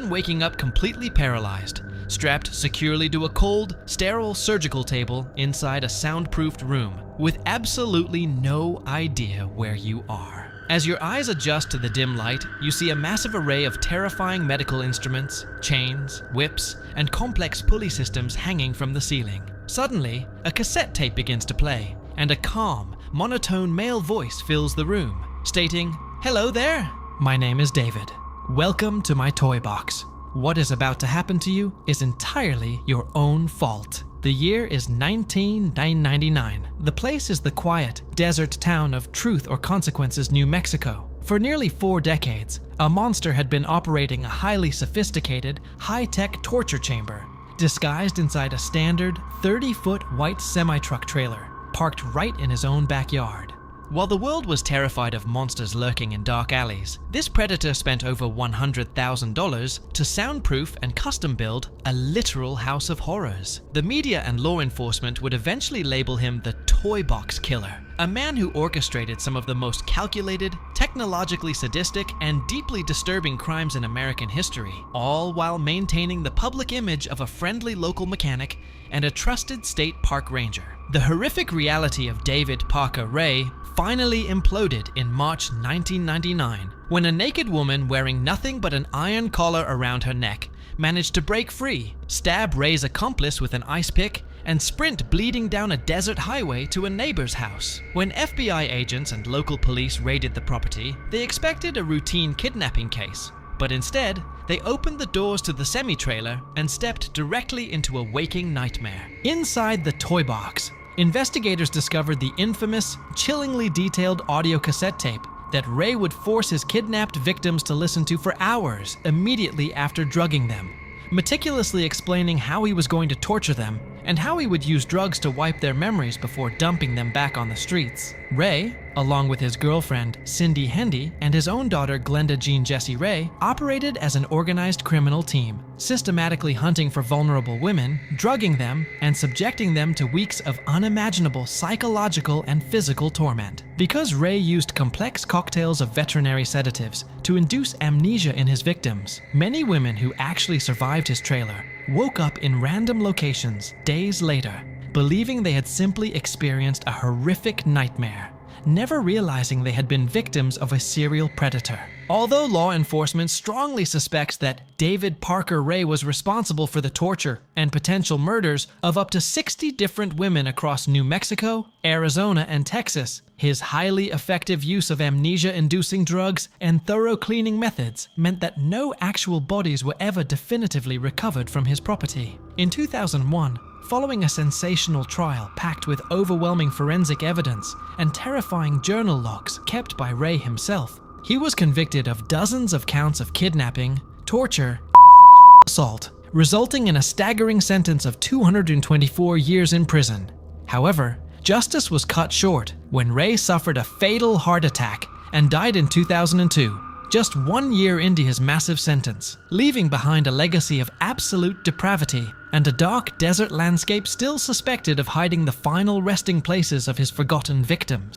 Imagine waking up completely paralyzed, strapped securely to a cold, sterile surgical table inside a soundproofed room, with absolutely no idea where you are. As your eyes adjust to the dim light, you see a massive array of terrifying medical instruments, chains, whips, and complex pulley systems hanging from the ceiling. Suddenly, a cassette tape begins to play, and a calm, monotone male voice fills the room, stating, "Hello there, my name is David. Welcome to my toy box. What is about to happen to you is entirely your own fault." The year is 1999. The place is the quiet, desert town of Truth or Consequences, New Mexico. For nearly 4 decades, a monster had been operating a highly sophisticated, high-tech torture chamber, disguised inside a standard 30-foot white semi-truck trailer, parked right in his own backyard. While the world was terrified of monsters lurking in dark alleys, this predator spent over $100,000 to soundproof and custom build a literal house of horrors. The media and law enforcement would eventually label him the Toy Box Killer, a man who orchestrated some of the most calculated, technologically sadistic, and deeply disturbing crimes in American history, all while maintaining the public image of a friendly local mechanic and a trusted state park ranger. The horrific reality of David Parker Ray finally imploded in March 1999, when a naked woman wearing nothing but an iron collar around her neck managed to break free, stab Ray's accomplice with an ice pick, and sprint bleeding down a desert highway to a neighbor's house. When FBI agents and local police raided the property, they expected a routine kidnapping case, but instead, they opened the doors to the semi-trailer and stepped directly into a waking nightmare. Inside the toy box, investigators discovered the infamous, chillingly detailed audio cassette tape that Ray would force his kidnapped victims to listen to for hours immediately after drugging them, meticulously explaining how he was going to torture them and how he would use drugs to wipe their memories before dumping them back on the streets. Ray, along with his girlfriend Cindy Hendy and his own daughter Glenda Jean Jessie Ray, operated as an organized criminal team, systematically hunting for vulnerable women, drugging them, and subjecting them to weeks of unimaginable psychological and physical torment. Because Ray used complex cocktails of veterinary sedatives to induce amnesia in his victims, many women who actually survived his trailer woke up in random locations days later, believing they had simply experienced a horrific nightmare, never realizing they had been victims of a serial predator. Although law enforcement strongly suspects that David Parker Ray was responsible for the torture and potential murders of up to 60 different women across New Mexico, Arizona, and Texas, his highly effective use of amnesia-inducing drugs and thorough cleaning methods meant that no actual bodies were ever definitively recovered from his property. In 2001, following a sensational trial packed with overwhelming forensic evidence and terrifying journal logs kept by Ray himself, he was convicted of dozens of counts of kidnapping, torture, and sexual assault, resulting in a staggering sentence of 224 years in prison. However, justice was cut short when Ray suffered a fatal heart attack and died in 2002, just 1 year into his massive sentence, leaving behind a legacy of absolute depravity and a dark desert landscape still suspected of hiding the final resting places of his forgotten victims.